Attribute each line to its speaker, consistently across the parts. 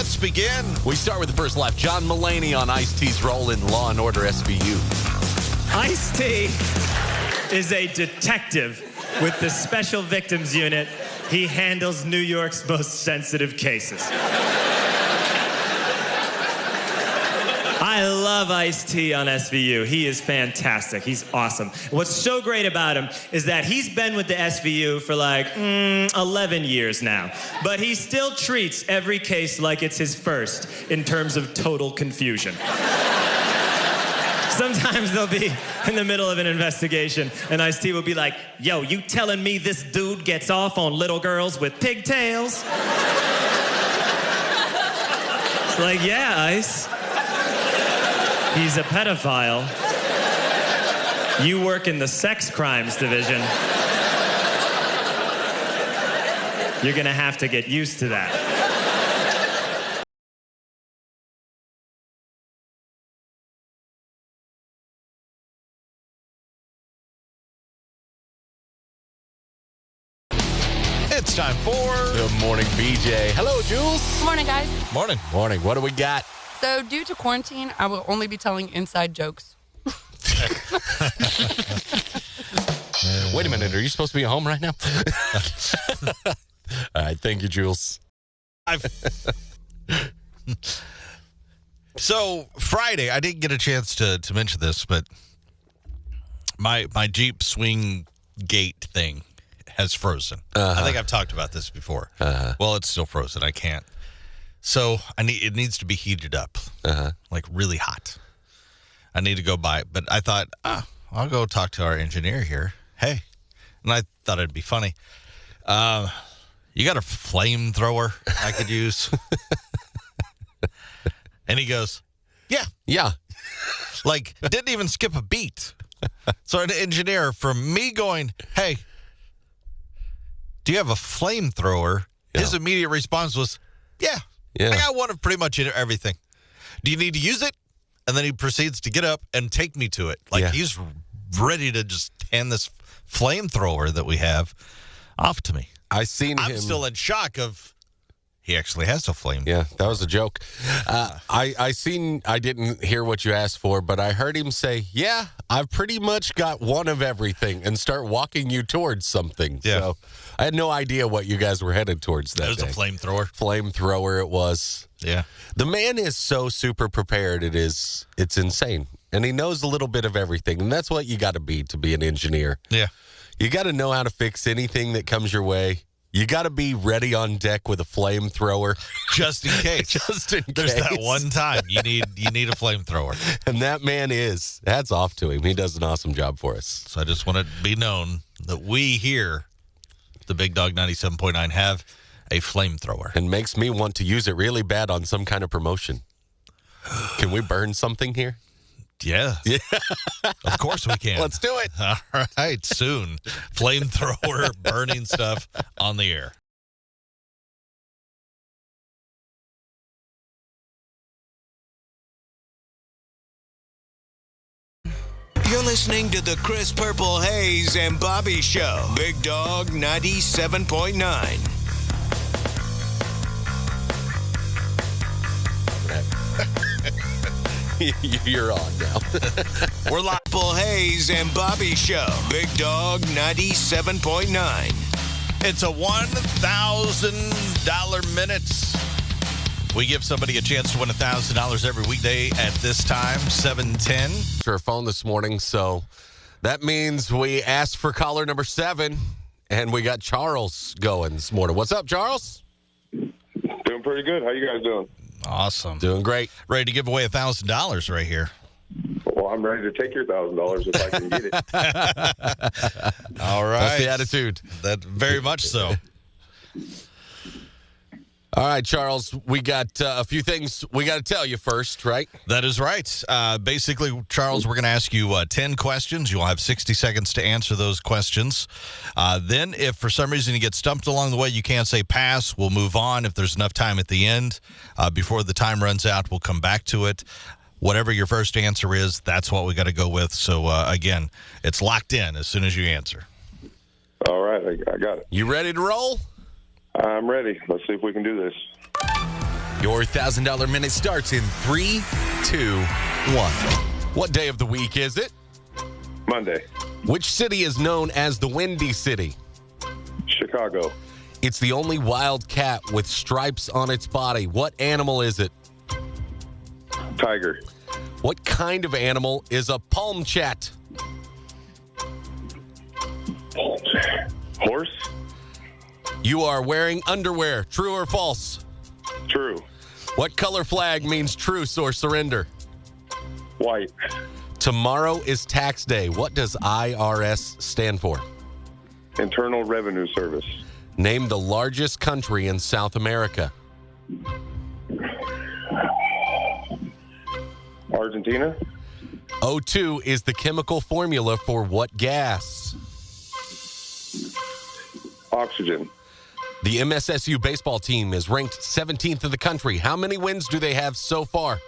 Speaker 1: Let's begin.
Speaker 2: We start with the first left. John Mulaney on Ice-T's Rollin, Law & Order SVU.
Speaker 3: Ice-T is a detective with the Special Victims Unit. He handles New York's most sensitive cases. I love Ice-T on SVU. He is fantastic. He's awesome. What's so great about him is that he's been with the SVU for like 11 years now. But he still treats every case like it's his first in terms of total confusion. Sometimes they'll be in the middle of an investigation, and Ice-T will be like, yo, you telling me this dude gets off on little girls with pigtails? It's like, yeah, Ice. He's a pedophile. You work in the sex crimes division. You're gonna have to get used to that.
Speaker 1: It's time for...
Speaker 2: Good morning, BJ. Hello, Jules.
Speaker 4: Good morning, guys.
Speaker 1: Morning.
Speaker 2: Morning. What do we got?
Speaker 4: So, due to quarantine, I will only be telling inside jokes.
Speaker 2: Wait a minute. Are you supposed to be at home right now? All right. Thank you, Jules.
Speaker 1: So, Friday, I didn't get a chance to mention this, but my Jeep swing gate thing has frozen. I think I've talked about this before. Well, it's still frozen. I can't. So it needs to be heated up, like really hot. I need to go buy it, but I thought, I'll go talk to our engineer here. Hey, and I thought it'd be funny. You got a flamethrower I could use? And he goes, yeah. Like, didn't even skip a beat. So an engineer, from me going, hey, do you have a flamethrower? Yeah. His immediate response was, yeah. I got one of pretty much everything. Do you need to use it? And then he proceeds to get up and take me to it. Like, he's ready to just hand this flamethrower that we have off to me.
Speaker 2: I'm
Speaker 1: still in shock of he actually has a flame.
Speaker 2: Yeah, that was a joke. I didn't hear what you asked for, but I heard him say, yeah, I've pretty much got one of everything, and start walking you towards something.
Speaker 1: Yeah.
Speaker 2: So I had no idea what you guys were headed towards that
Speaker 1: There's
Speaker 2: day.
Speaker 1: a flamethrower.
Speaker 2: Flamethrower it was.
Speaker 1: Yeah.
Speaker 2: The man is so super prepared. It's insane. And he knows a little bit of everything. And that's what you got to be an engineer.
Speaker 1: Yeah.
Speaker 2: You got to know how to fix anything that comes your way. You got to be ready on deck with a flamethrower.
Speaker 1: Just in case. There's that one time you need a flamethrower.
Speaker 2: And that man hats off to him. He does an awesome job for us.
Speaker 1: So I just want it to be known that we here, the Big Dog 97.9, have a flamethrower.
Speaker 2: And makes me want to use it really bad on some kind of promotion. Can we burn something here?
Speaker 1: Yeah. Of course we can.
Speaker 2: Let's do it.
Speaker 1: All right, soon. Flamethrower, burning stuff on the air.
Speaker 5: You're listening to the Chris Purple Hayes and Bobby Show. Big Dog 97.9.
Speaker 2: You're on now.
Speaker 5: We're live. Purple Hayes and Bobby Show. Big Dog 97.9.
Speaker 1: It's a $1,000 minute. We give somebody a chance to win $1,000 every weekday at this time, 7:10.
Speaker 2: To our phone this morning, so that means we asked for caller number 7, and we got Charles going this morning. What's up, Charles?
Speaker 6: Doing pretty good. How you guys doing?
Speaker 1: Awesome.
Speaker 2: Doing great.
Speaker 1: Ready to give away $1,000 right here.
Speaker 6: Well, I'm ready to take your $1,000 if I can get it.
Speaker 1: All right.
Speaker 2: That's the attitude.
Speaker 1: That very much so.
Speaker 2: All right, Charles, we got a few things we got to tell you first, right?
Speaker 1: That is right. Basically, Charles, we're going to ask you 10 questions. You'll have 60 seconds to answer those questions. Then, if for some reason you get stumped along the way, you can't say pass. We'll move on. If there's enough time at the end, before the time runs out, we'll come back to it. Whatever your first answer is, that's what we got to go with. So, again, it's locked in as soon as you answer.
Speaker 6: All right. I got it.
Speaker 2: You ready to roll?
Speaker 6: I'm ready. Let's see if we can do this.
Speaker 2: Your $1,000 minute starts in 3, 2, 1. What day of the week is it?
Speaker 6: Monday.
Speaker 2: Which city is known as the Windy City?
Speaker 6: Chicago.
Speaker 2: It's the only wild cat with stripes on its body. What animal is it?
Speaker 6: Tiger.
Speaker 2: What kind of animal is a palm chat?
Speaker 6: Horse.
Speaker 2: You are wearing underwear. True or false?
Speaker 6: True.
Speaker 2: What color flag means truce or surrender?
Speaker 6: White.
Speaker 2: Tomorrow is tax day. What does IRS stand for?
Speaker 6: Internal Revenue Service.
Speaker 2: Name the largest country in South America.
Speaker 6: Argentina.
Speaker 2: O2 is the chemical formula for what gas?
Speaker 6: Oxygen.
Speaker 2: The MSSU baseball team is ranked 17th in the country. How many wins do they have so far?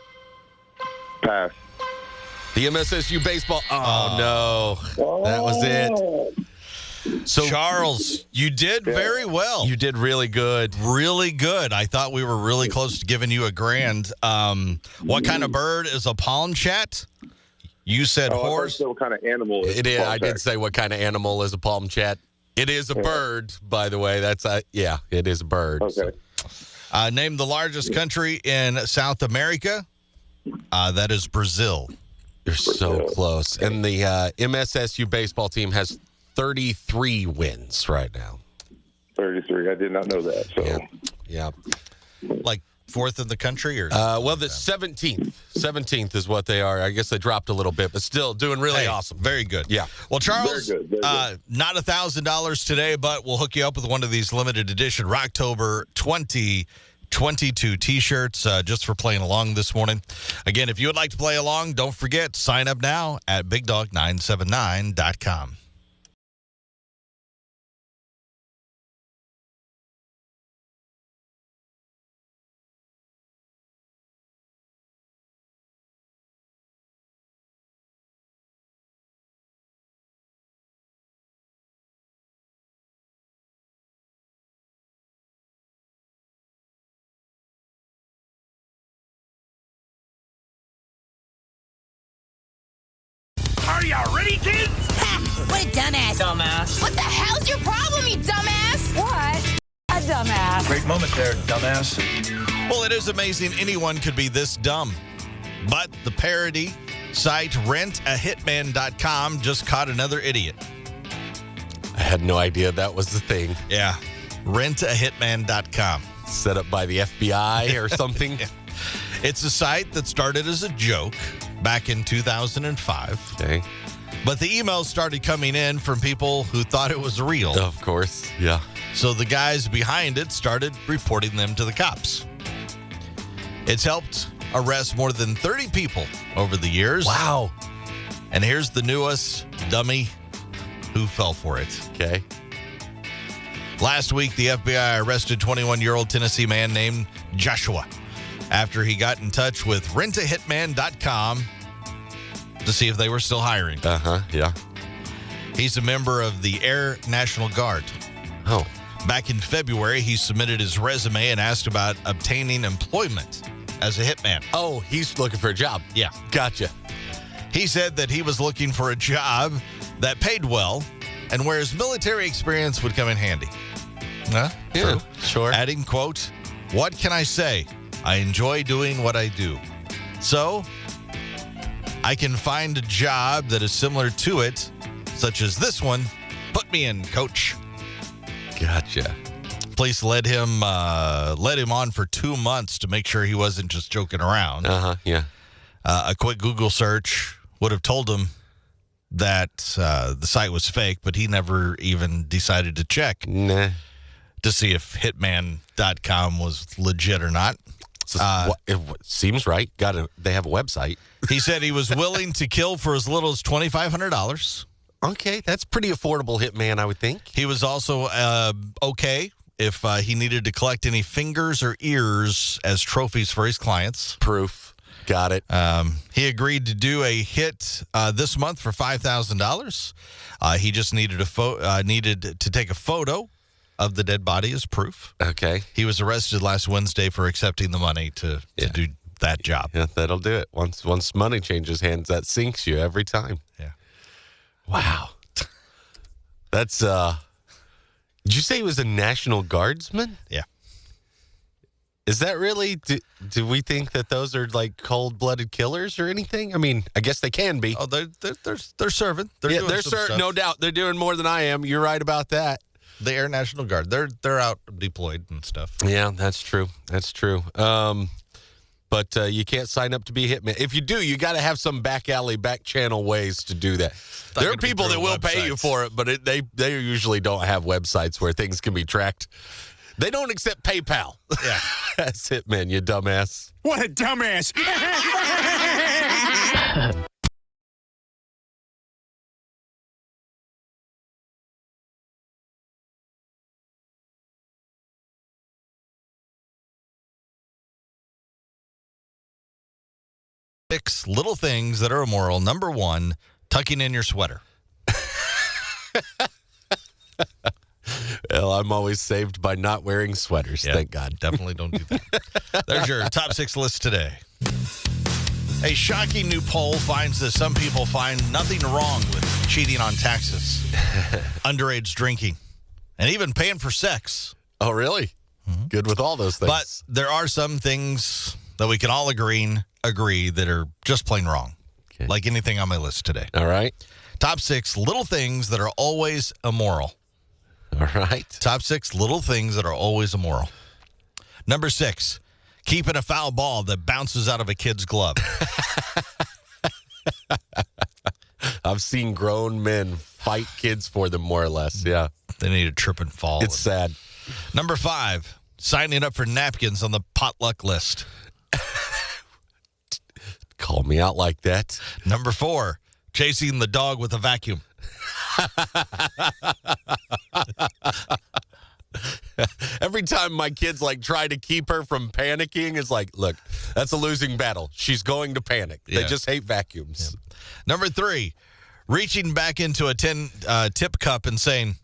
Speaker 6: Pass.
Speaker 2: The MSSU baseball. Oh, no. That was it. So,
Speaker 1: Charles, you did very well.
Speaker 2: you did really good.
Speaker 1: Really good. I thought we were really close to giving you a grand. What kind of bird is a palm chat? You said horse.
Speaker 6: What kind of animal is
Speaker 2: It is. I
Speaker 6: palm
Speaker 2: did
Speaker 6: chat?
Speaker 2: say what kind of animal is a palm chat. It is a bird, by the way. That's yeah, it is a bird.
Speaker 6: Okay.
Speaker 1: Name the largest country in South America. That is Brazil.
Speaker 2: You're so close. And the MSSU baseball team has 33 wins right now.
Speaker 6: 33. I did not know that. So.
Speaker 2: Yeah.
Speaker 1: Like fourth in the country, or
Speaker 2: Well, the 17th. 17th is what they are. I guess they dropped a little bit, but still doing really awesome.
Speaker 1: Very good.
Speaker 2: Yeah.
Speaker 1: Well, Charles,
Speaker 6: Very good.
Speaker 1: not $1,000 today, but we'll hook you up with one of these limited edition Rocktober 2022 T-shirts just for playing along this morning. Again, if you would like to play along, don't forget, sign up now at BigDog979.com.
Speaker 7: Are you ready, kids?
Speaker 8: What a dumbass.
Speaker 7: Dumbass.
Speaker 8: What the hell's your problem, you dumbass? What? A dumbass.
Speaker 7: Great moment there, dumbass.
Speaker 1: Well, it is amazing anyone could be this dumb. But the parody site rentahitman.com just caught another idiot.
Speaker 2: I had no idea that was the thing.
Speaker 1: Yeah. Rentahitman.com.
Speaker 2: Set up by the FBI or something.
Speaker 1: Yeah. It's a site that started as a joke back in 2005.
Speaker 2: Okay.
Speaker 1: But the emails started coming in from people who thought it was real.
Speaker 2: Of course. Yeah.
Speaker 1: So the guys behind it started reporting them to the cops. It's helped arrest more than 30 people over the years.
Speaker 2: Wow.
Speaker 1: And here's the newest dummy who fell for it.
Speaker 2: Okay.
Speaker 1: Last week, the FBI arrested 21-year-old Tennessee man named Joshua after he got in touch with rentahitman.com to see if they were still hiring.
Speaker 2: Yeah.
Speaker 1: He's a member of the Air National Guard.
Speaker 2: Oh.
Speaker 1: Back in February, he submitted his resume and asked about obtaining employment as a hitman.
Speaker 2: Oh, he's looking for a job.
Speaker 1: Yeah.
Speaker 2: Gotcha.
Speaker 1: He said that he was looking for a job that paid well and where his military experience would come in handy. Huh?
Speaker 2: Yeah,
Speaker 1: True.
Speaker 2: sure.
Speaker 1: Adding, quote, "What can I say? I enjoy doing what I do. So I can find a job that is similar to it, such as this one. Put me in, coach."
Speaker 2: Gotcha.
Speaker 1: Police led him on for 2 months to make sure he wasn't just joking around.
Speaker 2: Yeah.
Speaker 1: A quick Google search would have told him that the site was fake, but he never even decided to check
Speaker 2: Nah.
Speaker 1: to see if hitman.com was legit or not.
Speaker 2: It seems right. They have a website.
Speaker 1: He said he was willing to kill for as little as $2,500.
Speaker 2: Okay, that's pretty affordable, Hitman, I would think.
Speaker 1: He was also okay if he needed to collect any fingers or ears as trophies for his clients.
Speaker 2: Proof. Got it.
Speaker 1: He agreed to do a hit this month for $5,000. He just needed to take a photo of the dead body as proof.
Speaker 2: Okay.
Speaker 1: He was arrested last Wednesday for accepting the money to do that job.
Speaker 2: Yeah, that'll do it. Once money changes hands, that sinks you every time.
Speaker 1: Yeah.
Speaker 2: Wow. That's, did you say he was a National Guardsman?
Speaker 1: Yeah.
Speaker 2: Is that really, do we think that those are like cold-blooded killers or anything? I mean, I guess they can be.
Speaker 1: Oh, they're serving.
Speaker 2: They're serving. No doubt. They're doing more than I am. You're right about that.
Speaker 1: The Air National Guard. They're out deployed and stuff.
Speaker 2: Yeah, that's true. That's true. But you can't sign up to be a hitman. If you do, you got to have some back alley, back channel ways to do that. There are people that will pay you for it, but they usually don't have websites where things can be tracked. They don't accept PayPal.
Speaker 1: Yeah.
Speaker 2: That's hitman, you dumbass.
Speaker 7: What a dumbass.
Speaker 1: 6 little things that are immoral. Number 1, tucking in your sweater.
Speaker 2: Well, I'm always saved by not wearing sweaters.
Speaker 1: Yeah,
Speaker 2: thank God.
Speaker 1: Definitely don't do that. There's your top 6 list today. A shocking new poll finds that some people find nothing wrong with cheating on taxes, underage drinking, and even paying for sex.
Speaker 2: Oh, really? Mm-hmm. Good with all those things.
Speaker 1: But there are some things that we can all agree that are just plain wrong, like anything on my list today.
Speaker 2: All right.
Speaker 1: Top 6 little things that are always immoral.
Speaker 2: All right.
Speaker 1: Top 6 little things that are always immoral. Number 6, keeping a foul ball that bounces out of a kid's glove.
Speaker 2: I've seen grown men fight kids for them, more or less. Yeah.
Speaker 1: They need to trip and fall.
Speaker 2: It's sad.
Speaker 1: Number 5, signing up for napkins on the potluck list.
Speaker 2: Call me out like that.
Speaker 1: Number 4, chasing the dog with a vacuum.
Speaker 2: Every time my kids try to keep her from panicking, it's like, look, that's a losing battle. She's going to panic.
Speaker 1: Yeah.
Speaker 2: They just hate vacuums.
Speaker 1: Yeah. Number 3, reaching back into a tip cup and saying,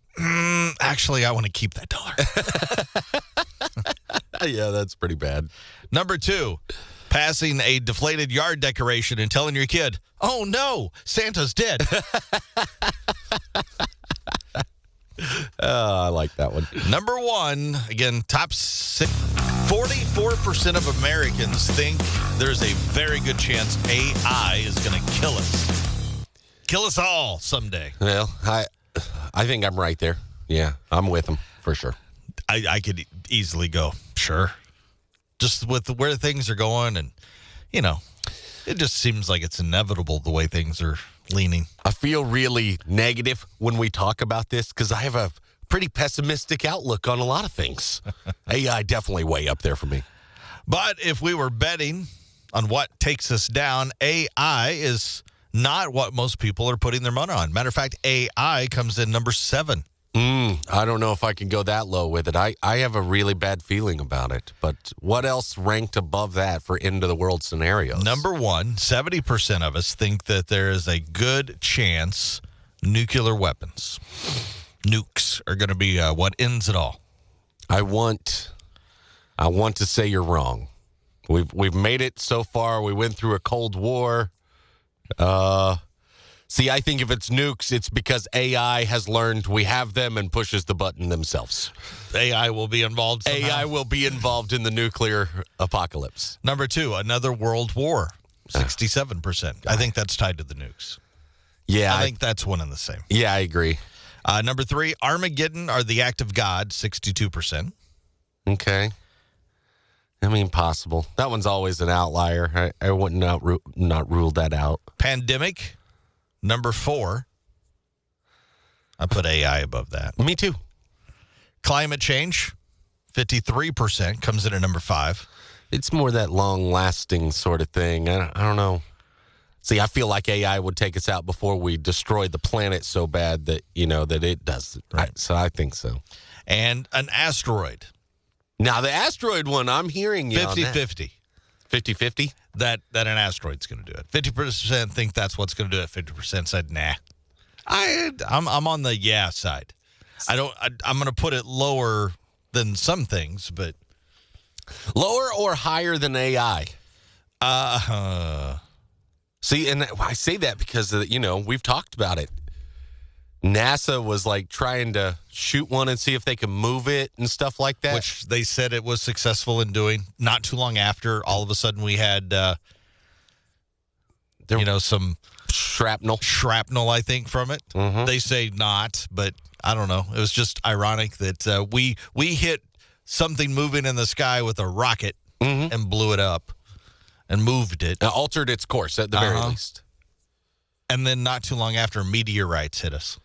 Speaker 1: actually, I want to keep that $1.
Speaker 2: Yeah, that's pretty bad.
Speaker 1: Number 2, passing a deflated yard decoration and telling your kid, oh no, Santa's dead.
Speaker 2: I like that one.
Speaker 1: Number 1, again, top 6. 44% of Americans think there's a very good chance AI is going to kill us. Kill us all someday.
Speaker 2: Well, I think I'm right there. Yeah, I'm with them for sure.
Speaker 1: I could easily go, sure. Just with where things are going, and, it just seems like it's inevitable the way things are leaning.
Speaker 2: I feel really negative when we talk about this because I have a pretty pessimistic outlook on a lot of things. AI definitely way up there for me.
Speaker 1: But if we were betting on what takes us down, AI is not what most people are putting their money on. Matter of fact, AI comes in number 7.
Speaker 2: I don't know if I can go that low with it. I have a really bad feeling about it. But what else ranked above that for end-of-the-world scenarios?
Speaker 1: Number 1, 70% of us think that there is a good chance nuclear weapons, nukes, are going to be what ends it all.
Speaker 2: I want to say you're wrong. We've made it so far. We went through a Cold War. See, I think if it's nukes, it's because AI has learned we have them and pushes the button themselves.
Speaker 1: AI will be involved somehow.
Speaker 2: AI will be involved in the nuclear apocalypse.
Speaker 1: Number 2, another world war, 67%. I think that's tied to the nukes.
Speaker 2: Yeah.
Speaker 1: I think that's one and the same.
Speaker 2: Yeah, I agree.
Speaker 1: Number 3, Armageddon or the act of God, 62%.
Speaker 2: Okay. I mean, possible. That one's always an outlier. I wouldn't not rule that out.
Speaker 1: Pandemic, number 4. I put AI above that.
Speaker 2: Me too.
Speaker 1: Climate change, 53%, comes in at number 5.
Speaker 2: It's more that long-lasting sort of thing. I don't know. See, I feel like AI would take us out before we destroy the planet so bad that, that it does.
Speaker 1: Right.
Speaker 2: So I think so.
Speaker 1: And an asteroid.
Speaker 2: Now, the asteroid one, I'm hearing you
Speaker 1: 50-50.
Speaker 2: 50-50?
Speaker 1: That an asteroid's going to do it. 50% think that's what's going to do it. 50% said, nah. I'm on the yeah side. I'm going to put it lower than some things, but
Speaker 2: lower or higher than AI. See, and I say that because we've talked about it. NASA was like trying to shoot one and see if they can move it and stuff like that.
Speaker 1: Which they said it was successful in doing. Not too long after, all of a sudden we had, some shrapnel, I think, from it. Mm-hmm. They say not, but I don't know. It was just ironic that we hit something moving in the sky with a rocket and blew it up and moved it.
Speaker 2: Altered its course at the very least.
Speaker 1: And then not too long after, meteorites hit us.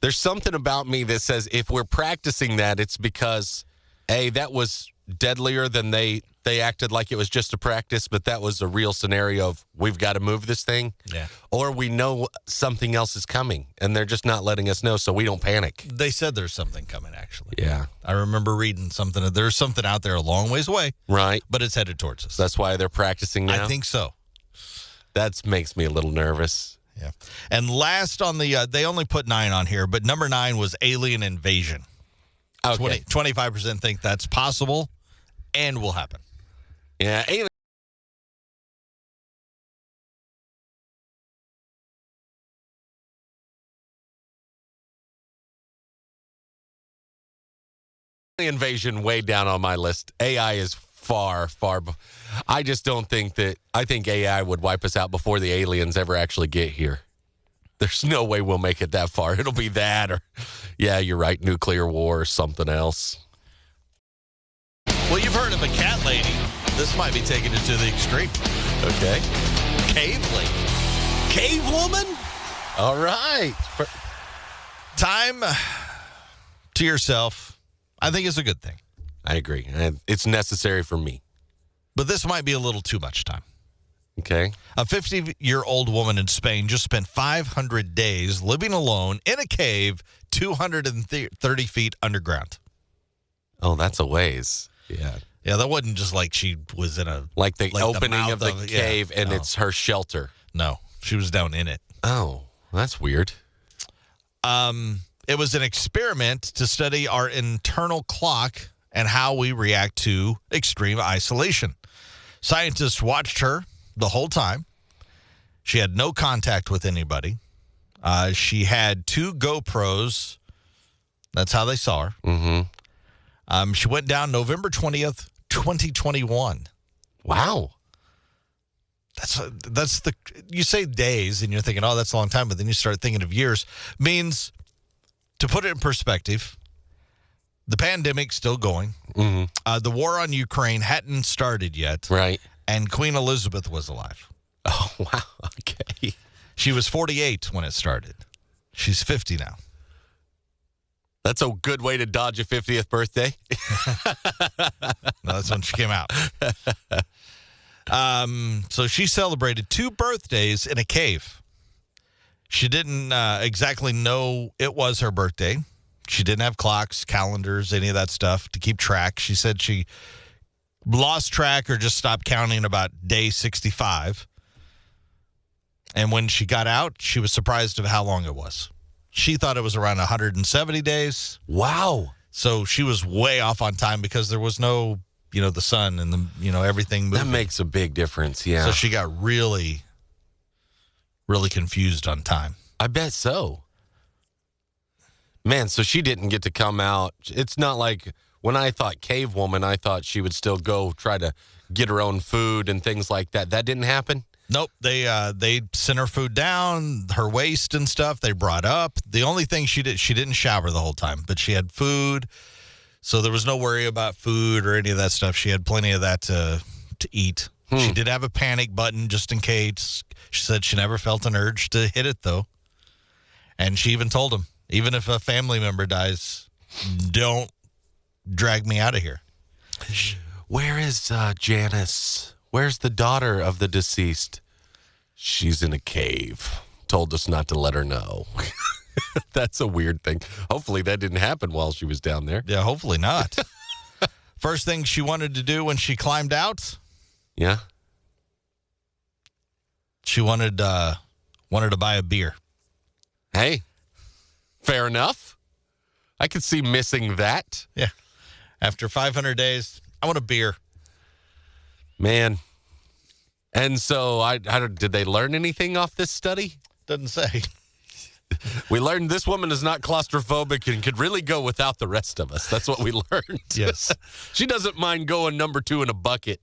Speaker 2: There's something about me that says if we're practicing that, it's because, that was deadlier than they acted like it was just a practice, but that was a real scenario of we've got to move this thing.
Speaker 1: Yeah.
Speaker 2: Or we know something else is coming, and they're just not letting us know so we don't panic.
Speaker 1: They said there's something coming, actually.
Speaker 2: Yeah.
Speaker 1: I remember reading something. There's something out there a long ways away.
Speaker 2: Right.
Speaker 1: But it's headed towards us.
Speaker 2: That's why they're practicing now?
Speaker 1: I think so.
Speaker 2: That makes me a little nervous.
Speaker 1: Yeah. And last on the, they only put 9 on here, but number 9 was alien invasion.
Speaker 2: Okay.
Speaker 1: 25% think that's possible and will happen.
Speaker 2: Yeah. Alien invasion way down on my list. AI is far. I just don't think that. I think AI would wipe us out before the aliens ever actually get here. There's no way we'll make it that far. It'll be that or, yeah, you're right, nuclear war or something else.
Speaker 1: Well, you've heard of a cat lady. This might be taking it to the extreme.
Speaker 2: Okay.
Speaker 1: Cave lady.
Speaker 2: Cave woman? All right.
Speaker 1: Time to yourself, I think, is a good thing.
Speaker 2: I agree. It's necessary for me.
Speaker 1: But this might be a little too much time.
Speaker 2: Okay.
Speaker 1: A 50-year-old woman in Spain just spent 500 days living alone in a cave 230 feet underground.
Speaker 2: Oh, that's a ways. Yeah.
Speaker 1: Yeah, that wasn't just like she was in a...
Speaker 2: Like the opening of the cave and it's her shelter.
Speaker 1: No, she was down in it.
Speaker 2: Oh, that's weird.
Speaker 1: It was an experiment to study our internal clock and how we react to extreme isolation. Scientists watched her the whole time. She had no contact with anybody. She had 2 GoPros. That's how they saw her.
Speaker 2: Mm-hmm.
Speaker 1: She went down November 20th, 2021.
Speaker 2: Wow.
Speaker 1: That's you say days and you're thinking, oh, that's a long time. But then you start thinking of years. Means, to put it in perspective, the pandemic's still going.
Speaker 2: Mm-hmm.
Speaker 1: The war on Ukraine hadn't started yet.
Speaker 2: Right.
Speaker 1: And Queen Elizabeth was alive.
Speaker 2: Oh, wow. Okay.
Speaker 1: She was 48 when it started. She's 50 now.
Speaker 2: That's a good way to dodge a 50th birthday.
Speaker 1: No, that's when she came out. So she celebrated 2 birthdays in a cave. She didn't exactly know it was her birthday. She didn't have clocks, calendars, any of that stuff to keep track. She said she lost track or just stopped counting about day 65. And when she got out, she was surprised of how long it was. She thought it was around 170 days.
Speaker 2: Wow.
Speaker 1: So she was way off on time because there was no, the sun and everything moving.
Speaker 2: That makes a big difference, yeah.
Speaker 1: So she got really, really confused on time.
Speaker 2: I bet so. Man, so she didn't get to come out. It's not like when I thought cave woman, I thought she would still go try to get her own food and things like that. That didn't happen?
Speaker 1: Nope. They sent her food down, her waist and stuff they brought up. The only thing she didn't shower the whole time, but she had food. So there was no worry about food or any of that stuff. She had plenty of that to eat. She did have a panic button just in case. She said she never felt an urge to hit it, though. And she even told him, even if a family member dies, don't drag me out of here.
Speaker 2: Where is Janice? Where's the daughter of the deceased? She's in a cave. Told us not to let her know. That's a weird thing. Hopefully that didn't happen while she was down there.
Speaker 1: Yeah, hopefully not. First thing she wanted to do when she climbed out.
Speaker 2: Yeah.
Speaker 1: She wanted to buy a beer.
Speaker 2: Hey. Fair enough. I could see missing that.
Speaker 1: Yeah. After 500 days, I want a beer.
Speaker 2: Man. And so, did they learn anything off this study?
Speaker 1: Doesn't say.
Speaker 2: We learned this woman is not claustrophobic and could really go without the rest of us. That's what we learned.
Speaker 1: Yes.
Speaker 2: She doesn't mind going number 2 in a bucket.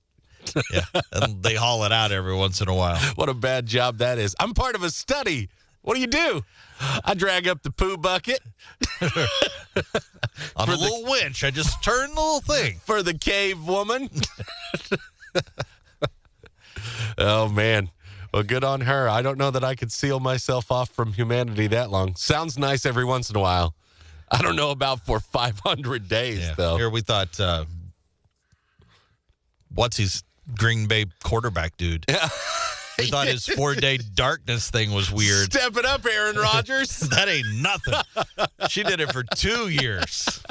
Speaker 1: Yeah. And they haul it out every once in a while.
Speaker 2: What a bad job that is. I'm part of a study. What do? I drag up the poo bucket.
Speaker 1: On a little winch. I just turn the little thing.
Speaker 2: For the cave woman. Oh, man. Well, good on her. I don't know that I could seal myself off from humanity that long. Sounds nice every once in a while. I don't know about for 500 days, though.
Speaker 1: Here we thought, what's his Green Bay quarterback dude?
Speaker 2: Yeah.
Speaker 1: We thought his 4-day darkness thing was weird.
Speaker 2: Step it up, Aaron Rodgers.
Speaker 1: That ain't nothing. She did it for 2 years.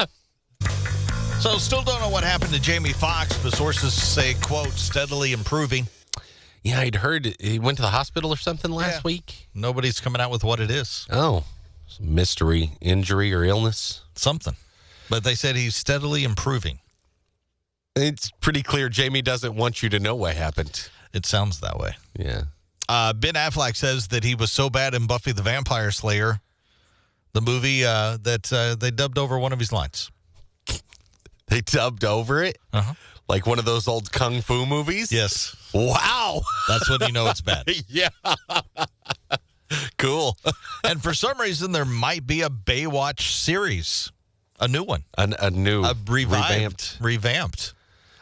Speaker 1: So still don't know what happened to Jamie Foxx, but sources say, quote, steadily improving.
Speaker 2: Yeah, I'd heard he went to the hospital or something last week.
Speaker 1: Nobody's coming out with what it is.
Speaker 2: Oh, some mystery injury or illness.
Speaker 1: Something. But they said he's steadily improving.
Speaker 2: It's pretty clear Jamie doesn't want you to know what happened.
Speaker 1: It sounds that way.
Speaker 2: Yeah.
Speaker 1: Ben Affleck says that he was so bad in Buffy the Vampire Slayer, the movie, that they dubbed over one of his lines.
Speaker 2: They dubbed over it?
Speaker 1: Uh-huh.
Speaker 2: Like one of those old kung fu movies?
Speaker 1: Yes.
Speaker 2: Wow.
Speaker 1: That's when you know it's bad.
Speaker 2: Yeah. Cool.
Speaker 1: And for some reason, there might be a Baywatch series. A new one.
Speaker 2: A new.
Speaker 1: Revamped.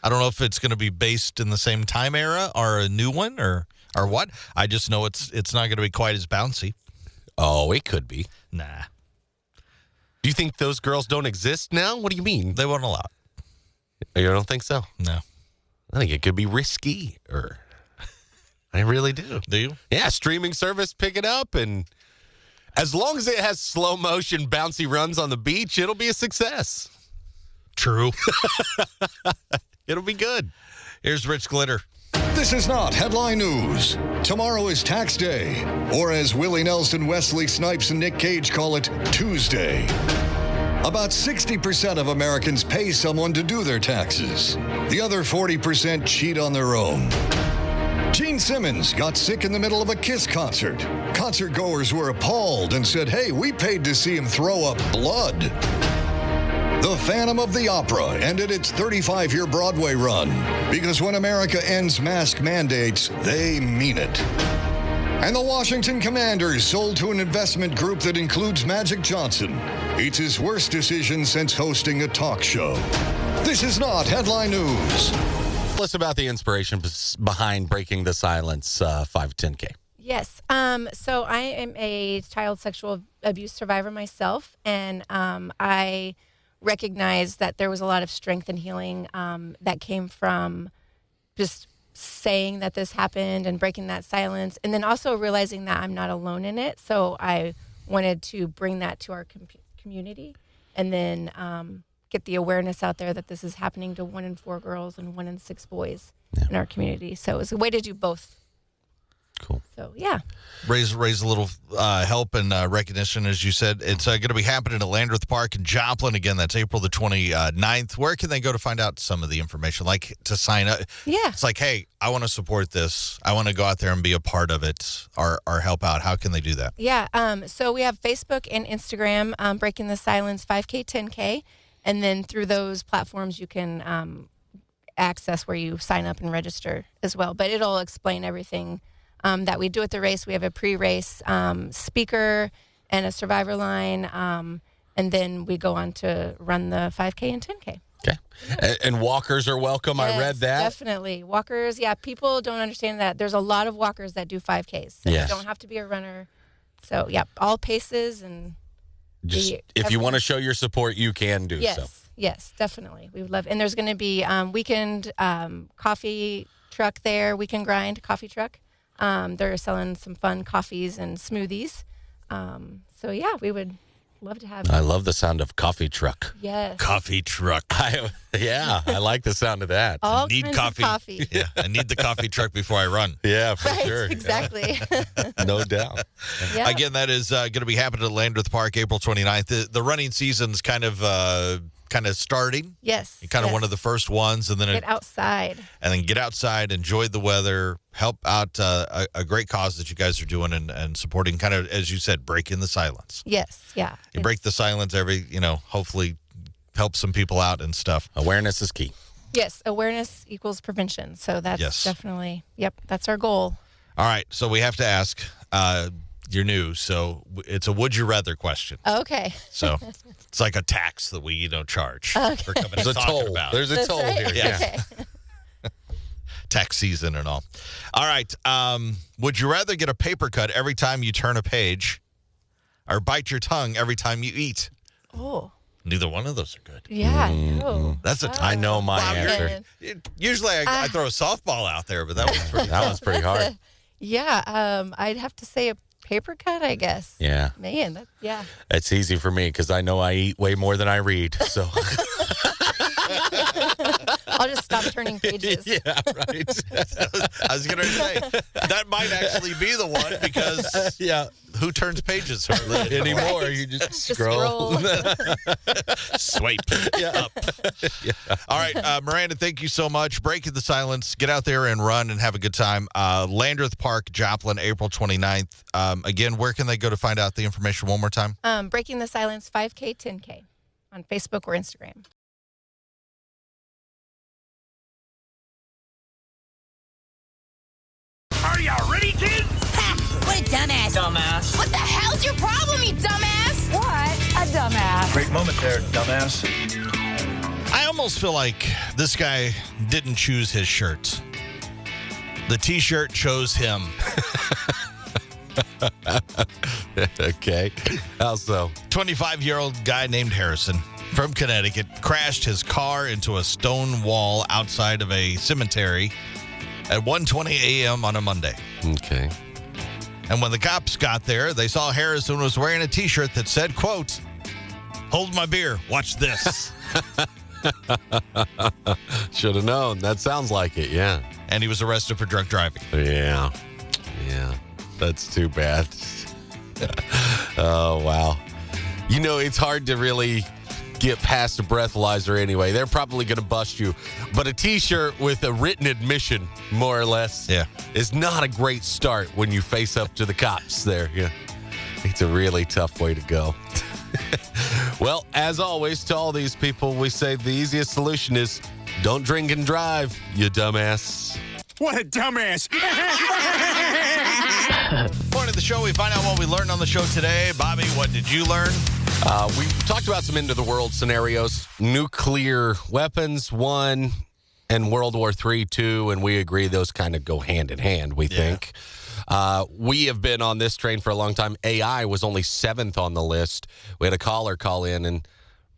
Speaker 1: I don't know if it's going to be based in the same time era or a new one or what. I just know it's not going to be quite as bouncy.
Speaker 2: Oh, it could be.
Speaker 1: Nah.
Speaker 2: Do you think those girls don't exist now? What do you mean?
Speaker 1: They won't allow it.
Speaker 2: You don't think so?
Speaker 1: No.
Speaker 2: I think it could be risky. I really do.
Speaker 1: Do you?
Speaker 2: Yeah, streaming service, pick it up, and as long as it has slow motion bouncy runs on the beach, it'll be a success.
Speaker 1: True.
Speaker 2: It'll be good.
Speaker 1: Here's Rich Glitter.
Speaker 9: This is not headline news. Tomorrow is tax day, or as Willie Nelson, Wesley Snipes, and Nick Cage call it, Tuesday. About 60% of Americans pay someone to do their taxes. The other 40% cheat on their own. Gene Simmons got sick in the middle of a Kiss concert. Concert goers were appalled and said, hey, we paid to see him throw up blood. The Phantom of the Opera ended its 35-year Broadway run because when America ends mask mandates, they mean it. And the Washington Commanders sold to an investment group that includes Magic Johnson. It's his worst decision since hosting a talk show. This is not headline news.
Speaker 2: Tell us about the inspiration behind Breaking the Silence 510K.
Speaker 10: Yes. So I am a child sexual abuse survivor myself, and I recognized that there was a lot of strength and healing that came from just saying that this happened and breaking that silence, and then also realizing that I'm not alone in it. So I wanted to bring that to our community, and then get the awareness out there that this is happening to 1 in 4 girls and 1 in 6 boys in our community. So it was a way to do both.
Speaker 2: Cool.
Speaker 10: So, yeah.
Speaker 1: Raise a little help and recognition, as you said. It's going to be happening at Landreth Park in Joplin. Again, that's April the 29th. Where can they go to find out some of the information, like to sign up?
Speaker 10: Yeah.
Speaker 1: It's like, hey, I want to support this. I want to go out there and be a part of it or help out. How can they do that?
Speaker 10: Yeah. So we have Facebook and Instagram, Breaking the Silence 5K, 10K. And then through those platforms, you can access where you sign up and register as well. But it'll explain everything that we do at the race. We have a pre-race speaker and a survivor line, and then we go on to run the 5K and 10K.
Speaker 2: Okay. And walkers are welcome.
Speaker 10: Yes,
Speaker 2: I read that.
Speaker 10: Definitely. Walkers, yeah, people don't understand that. There's a lot of walkers that do 5Ks. So
Speaker 2: Yes.
Speaker 10: You don't have to be a runner. So, yeah, all paces. And
Speaker 2: Just if you want to show your support, you can do so.
Speaker 10: Yes, definitely. We would love, and there's going to be weekend coffee truck there, weekend grind coffee truck. They're selling some fun coffees and smoothies. So yeah, we would love to have you.
Speaker 2: I love the sound of coffee truck.
Speaker 10: Yes.
Speaker 1: Coffee truck.
Speaker 2: I like the sound of that.
Speaker 10: All
Speaker 1: Need
Speaker 10: kinds
Speaker 1: coffee.
Speaker 10: of coffee.
Speaker 1: Yeah, I need the coffee truck before I run.
Speaker 2: Yeah, for
Speaker 10: Right,
Speaker 2: sure.
Speaker 10: exactly.
Speaker 2: No doubt.
Speaker 10: Yeah.
Speaker 1: Again, that is going to be happening at Landreth Park April 29th. The running season's kind of starting.
Speaker 10: Yes.
Speaker 1: You're kind of one of the first ones, and then
Speaker 10: Get outside.
Speaker 1: And then get outside, enjoy the weather, help out a great cause that you guys are doing and supporting, kind of, as you said, breaking the silence.
Speaker 10: Yes, yeah.
Speaker 1: You break the silence hopefully help some people out and stuff.
Speaker 2: Awareness is key.
Speaker 10: Yes, awareness equals prevention. So that's definitely, that's our goal.
Speaker 1: All right, so we have to ask, you're new, so it's a would you rather question.
Speaker 10: Okay.
Speaker 1: So it's like a tax that we charge for coming and talking about.
Speaker 2: There's a toll here.
Speaker 1: Yeah.
Speaker 10: Okay.
Speaker 1: Tax season and all. All right. Would you rather get a paper cut every time you turn a page or bite your tongue every time you eat?
Speaker 10: Oh.
Speaker 1: Neither one of those are good.
Speaker 10: Yeah, no.
Speaker 1: That's
Speaker 2: I know my answer.
Speaker 1: Usually I throw a softball out there, but that one's pretty
Speaker 2: hard.
Speaker 10: I'd have to say a paper cut, I guess.
Speaker 2: Yeah.
Speaker 10: Man, yeah.
Speaker 2: It's easy for me because I know I eat way more than I read. So
Speaker 10: I'll just stop turning pages.
Speaker 2: Yeah, right.
Speaker 1: I was going to say, that might actually be the one because who turns pages hardly
Speaker 2: anymore? You just scroll.
Speaker 1: Swipe up. All right, Miranda, thank you so much. Breaking the silence. Get out there and run and have a good time. Landreth Park, Joplin, April 29th. Again, where can they go to find out the information one more time?
Speaker 10: Breaking the Silence 5K, 10K on Facebook or Instagram.
Speaker 7: Are you ready, kids?
Speaker 8: Ha! What a dumbass.
Speaker 7: Dumbass.
Speaker 8: What the hell's your problem, you dumbass? What? A dumbass.
Speaker 7: Great moment there, dumbass.
Speaker 1: I almost feel like this guy didn't choose his shirt. The T-shirt chose him.
Speaker 2: Okay. How so?
Speaker 1: 25-year-old guy named Harrison from Connecticut crashed his car into a stone wall outside of a cemetery at 1:20 a.m. on a Monday.
Speaker 2: Okay.
Speaker 1: And when the cops got there, they saw Harrison was wearing a T-shirt that said, quote, "Hold my beer, watch this."
Speaker 2: Should have known. That sounds like it, yeah.
Speaker 1: And he was arrested for drunk driving.
Speaker 2: Yeah. That's too bad. Oh, wow. It's hard to really get past a breathalyzer anyway. They're probably going to bust you. But a T-shirt with a written admission, more or less, is not a great start when you face up to the cops there. Yeah. It's a really tough way to go. Well, as always, to all these people, we say the easiest solution is don't drink and drive, you dumbass.
Speaker 7: What a dumbass.
Speaker 1: Point of the show, we find out what we learned on the show today. Bobby, what did you learn?
Speaker 2: We talked about some end-of-the-world scenarios. Nuclear weapons, 1, and World War III, 2, and we agree those kind of go hand in hand, we think. We have been on this train for a long time. AI was only 7th on the list. We had a caller call in and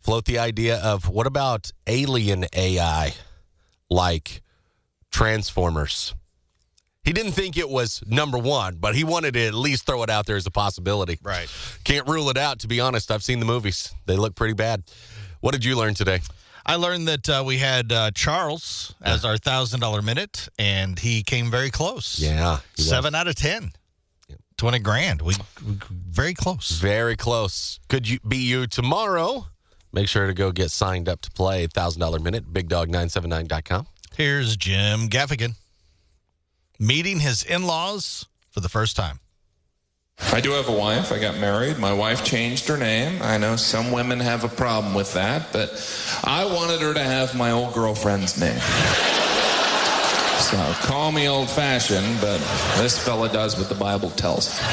Speaker 2: float the idea of what about alien AI, like Transformers? He didn't think it was number 1, but he wanted to at least throw it out there as a possibility.
Speaker 1: Right.
Speaker 2: Can't rule it out, to be honest. I've seen the movies. They look pretty bad. What did you learn today?
Speaker 1: I learned that we had Charles as our $1,000 minute, and he came very close.
Speaker 2: Yeah.
Speaker 1: 7 out of 10. 20 grand. We very close.
Speaker 2: Very close. Could you be you tomorrow? Make sure to go get signed up to play $1,000 minute, BigDog979.com.
Speaker 1: Here's Jim Gaffigan meeting his in-laws for the first time.
Speaker 11: I do have a wife. I got married. My wife changed her name. I know some women have a problem with that, but I wanted her to have my old girlfriend's name. So call me old-fashioned, but this fella does what the Bible tells him.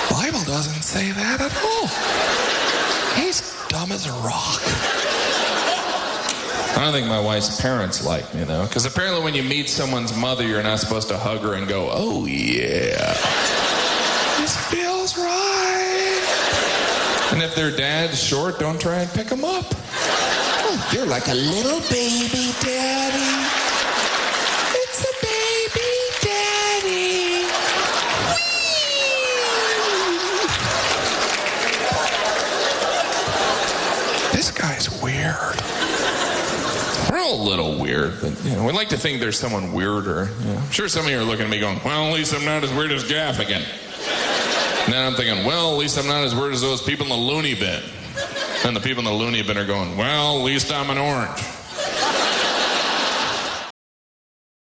Speaker 11: The Bible doesn't say that at all. He's dumb as a rock. I don't think my wife's parents like me, though, because apparently when you meet someone's mother, you're not supposed to hug her and go, "Oh, yeah. This feels right." And if their dad's short, don't try and pick him up. "Oh, you're like a little baby, Daddy. It's a baby, Daddy." weird, but we like to think there's someone weirder. I'm sure some of you are looking at me going, well, at least I'm not as weird as Gaffigan. And then I'm thinking, well, at least I'm not as weird as those people in the loony bin. And the people in the loony bin are going, well, at least I'm an orange.